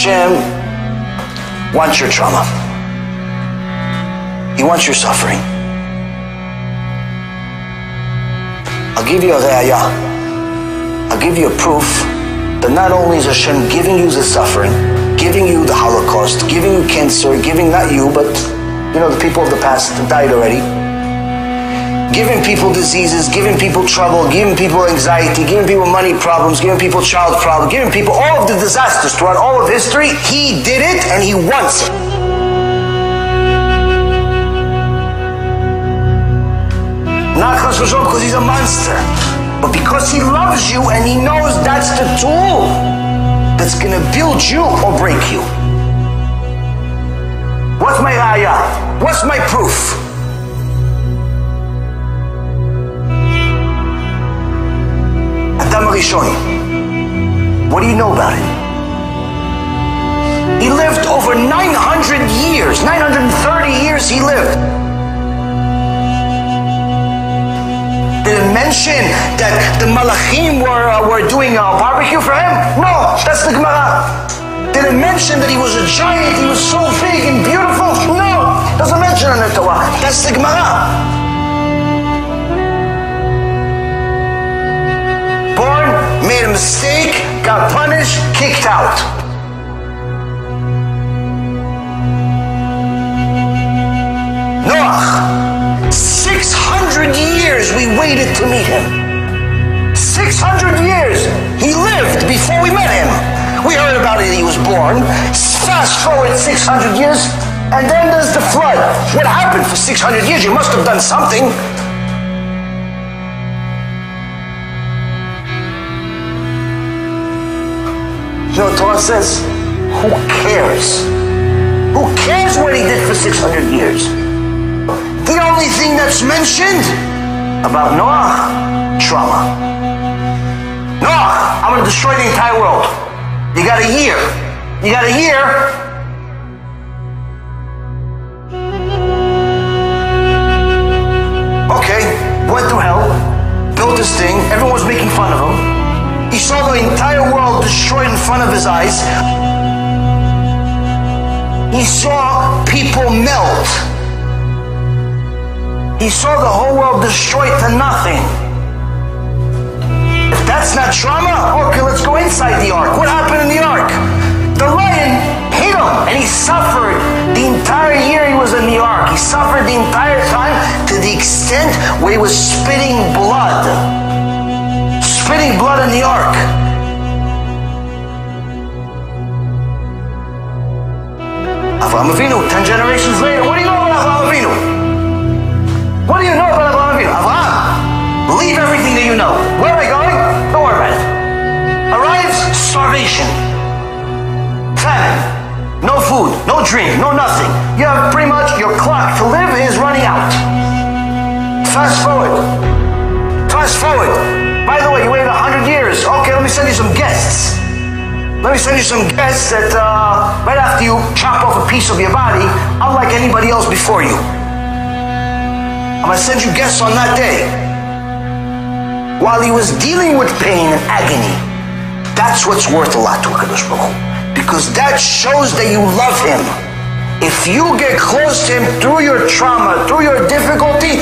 Hashem wants your trauma. He wants your suffering. I'll give you a raya. I'll give you a proof that not only is Hashem giving you the suffering, giving you the Holocaust, giving you cancer, giving not you, but the people of the past that died already, giving people diseases, giving people trouble, giving people anxiety, giving people money problems, giving people child problems, giving people all of the disasters throughout all of history. He did it and He wants it. Not because He's a monster, but because He loves you and He knows that's the tool that's going to build you or break you. What's my raya? What's my proof? Adam Rishoni. What do you know about him? He lived over 900 years, 930 years he lived. Did it mention that the Malachim were doing a barbecue for him? No, that's the Gemara. Did it mention that he was a giant, he was so big and beautiful? No, doesn't mention in the Torah. That's the Gemara. Born, made a mistake, got punished, kicked out. Noach, 600 years we waited to meet him. 600 years he lived before we met him. We heard about it, he was born. Fast forward 600 years, and then there's the flood. What happened for 600 years? You must have done something. You know what Torah says? Who cares? Who cares what he did for 600 years? The only thing that's mentioned about Noah, trauma. Noah, I'm going to destroy the entire world. You got a year. You got a year. Okay, went through hell, built this thing, everyone was making fun of him. He saw the entire world destroyed in front of his eyes. He saw people melt. He saw the whole world destroyed to nothing. If that's not trauma, okay, let's go inside the ark. What happened in the ark? The lion hit him, and he suffered the entire year he was in the ark. He suffered the entire time to the extent where he was spitting blood. Spitting blood in the ark. Avraham Avinu, 10 generations later, what do you know about Avraham Avinu? What do you know about Avraham Avinu? Avraham, leave everything that you know. Where am I going? Don't worry about it. Arrives, starvation. Famine. No food, no drink, no nothing. You have pretty much your clock to live is running out. Fast forward. Fast forward. By the way, you waited 100 years. Okay, let me send you some guests. Let me send you some guests that right after you chop off a piece of your body, unlike anybody else before you. I'm going to send you guests on that day. While he was dealing with pain and agony, that's what's worth a lot to HaKadosh Baruch Hu. Because that shows that you love him. If you get close to him through your trauma, through your difficulty,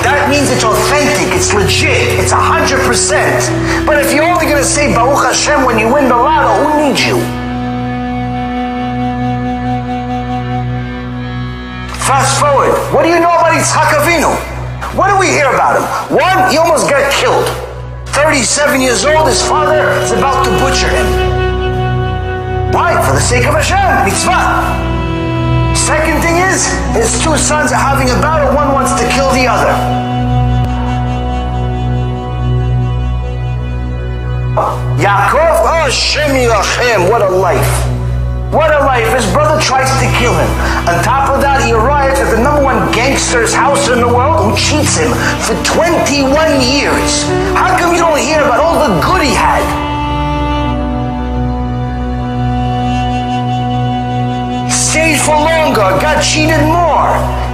that means it's authentic, it's legit, it's 100%. But if you're only going to say Baruch Hashem when you win the lotto, who needs you? Fast forward, what do you know about Yitzhak Avinu? What do we hear about him? One, he almost got killed. 37 years old, his father is about to butcher him. Why? For the sake of Hashem, mitzvah. Second thing is, his two sons are having a battle, one wants to kill the other. Yaakov, oh Hashem Yirachem, what a life. What a life. His brother tries to kill him. On top of that, he arrives at the #1 gangster's house in the world who cheats him for 21 years. How come you don't hear about all the good he had? Stayed for longer, got cheated more,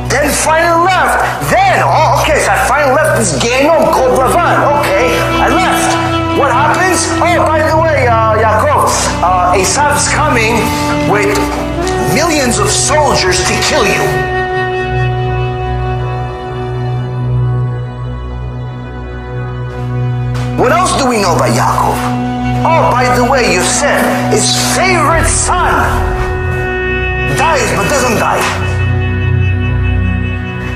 then finally left. Then, oh, okay, so I finally left this gehenom called Lavan. Okay, I left. What happens? Oh, by the way, Yaakov, a Esav's coming with millions of soldiers to kill you. What else do we know about Yaakov? Oh, by the way, Yosef, his favorite son, dies but doesn't die.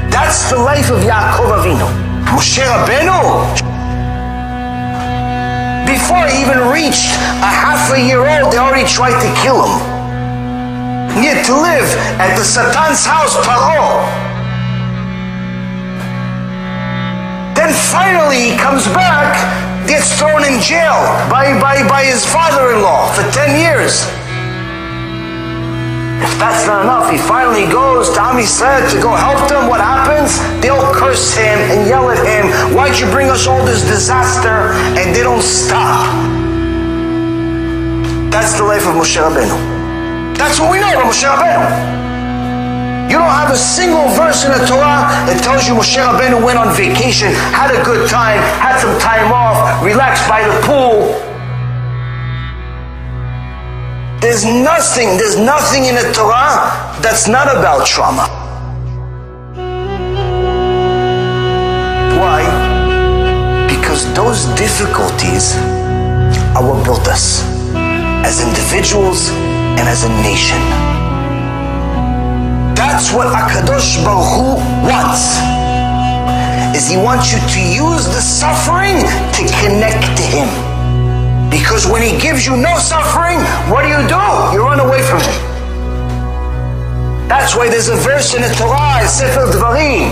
That's the life of Yaakov Avinu. Moshe Rabbeinu, before he even reached a half-a-year-old, they already tried to kill him. He had to live at the Satan's house, Paro. Then finally he comes back, gets thrown in jail by his father-in-law for 10 years. If that's not enough, he finally goes to Am Yisrael to go help them. What happens? They all curse him and yell at him. Why'd you bring us all this disaster? And they don't stop. That's the life of Moshe Rabbeinu. That's what we know about Moshe Rabbeinu. You don't have a single verse in the Torah that tells you Moshe Rabbeinu went on vacation, had a good time, had some time off, relaxed by the pool. There's nothing in the Torah that's not about trauma. Why? Because those difficulties are what built us as individuals and as a nation. That's what HaKadosh Baruch Hu wants. Is he wants you to use the suffering to connect to him. Because when he gives you no suffering, what do? You run away from him. That's why there's a verse in the Torah, in Sefer Dvarim.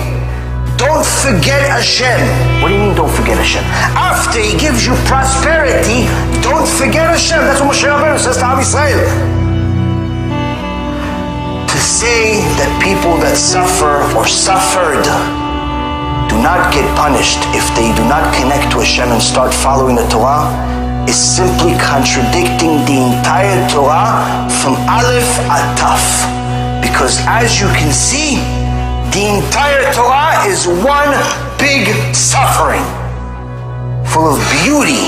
Don't forget Hashem. What do you mean don't forget Hashem? After he gives you prosperity, don't forget Hashem. That's what Moshe Rabbeinu says to Am Yisrael. To say that people that suffer or suffered do not get punished if they do not connect to Hashem and start following the Torah is simply contradicting the entire Torah from Aleph ad Taf. Because as you can see, the entire Torah is one big suffering, full of beauty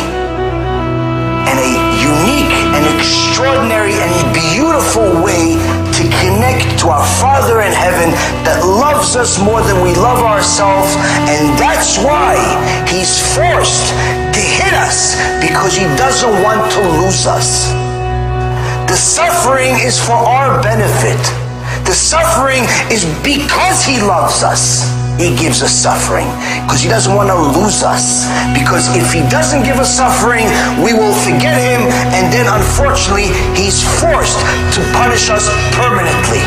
and a unique and extraordinary and beautiful way to connect to our Father in heaven that loves us more than we love ourselves. And that's why he's forced to hit us, because he doesn't want to lose us. The suffering is for our benefit. The suffering is because he loves us. He gives us suffering because he doesn't want to lose us. Because if he doesn't give us suffering, we will forget him, and then unfortunately he's forced to punish us permanently.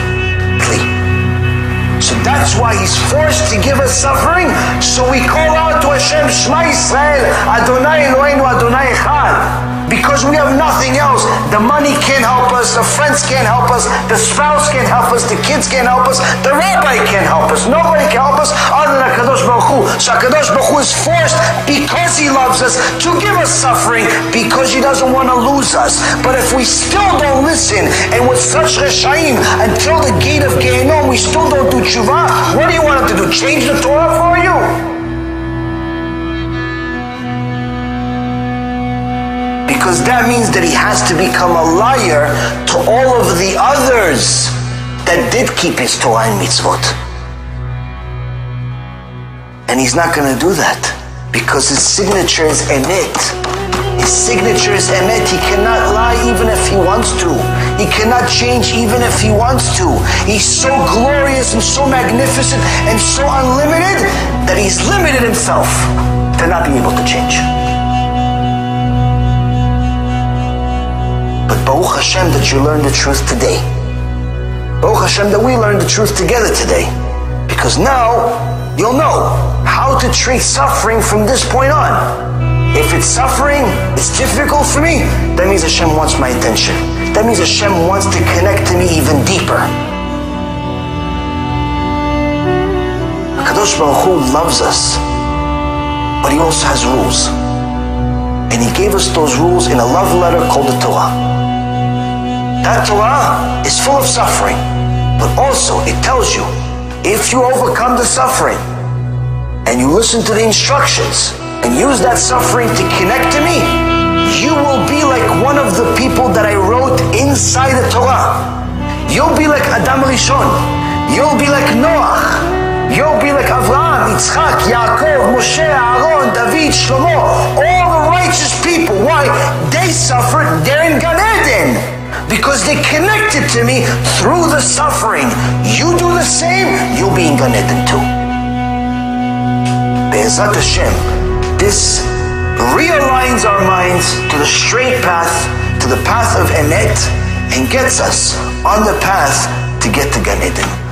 So that's why he's forced to give us suffering. So we call out to Hashem, Shema Yisrael, Adonai Eloheinu, Adonai Echad. Because we have nothing else. The money can't help us, the friends can't help us, the spouse can't help us, the kids can't help us, the rabbi can't help us, nobody can help us other than HaKadosh Baruch Hu. So HaKadosh Baruch Hu is forced, because he loves us, to give us suffering, because he doesn't want to lose us. But if we still don't listen, and with such reshaim, until the gate of Gehenom, we still don't do tshuva, what do you want him to do? Change the Torah for you? Because that means that he has to become a liar to all of the others that did keep his Torah and mitzvot. And he's not going to do that, because his signature is emet. His signature is emet. He cannot lie even if he wants to. He cannot change even if he wants to. He's so glorious and so magnificent and so unlimited that he's limited himself to not be able to change. But Baruch Hashem that you learned the truth today. Baruch Hashem that we learned the truth together today. Because now you'll know how to treat suffering from this point on. If it's suffering, it's difficult for me, that means Hashem wants my attention. That means Hashem wants to connect to me even deeper. HaKadosh Baruch Hu loves us, but he also has rules. And he gave us those rules in a love letter called the Torah. That Torah is full of suffering, but also it tells you, if you overcome the suffering and you listen to the instructions and use that suffering to connect to me, you will be like one of the people that I wrote inside the Torah. You'll be like Adam Rishon. You'll be like Noach. You'll be like Avraham, Yitzchak, Yaakov, Moshe, Aaron, David, Shlomo. All the righteous people. Why? They suffered. They're in Gan Eden. Because they connected to me through the suffering. You do the same, you'll be in Gan Eden too. Be'ezrat Hashem, this realigns our minds to the straight path, to the path of Emet, and gets us on the path to get to Gan Eden.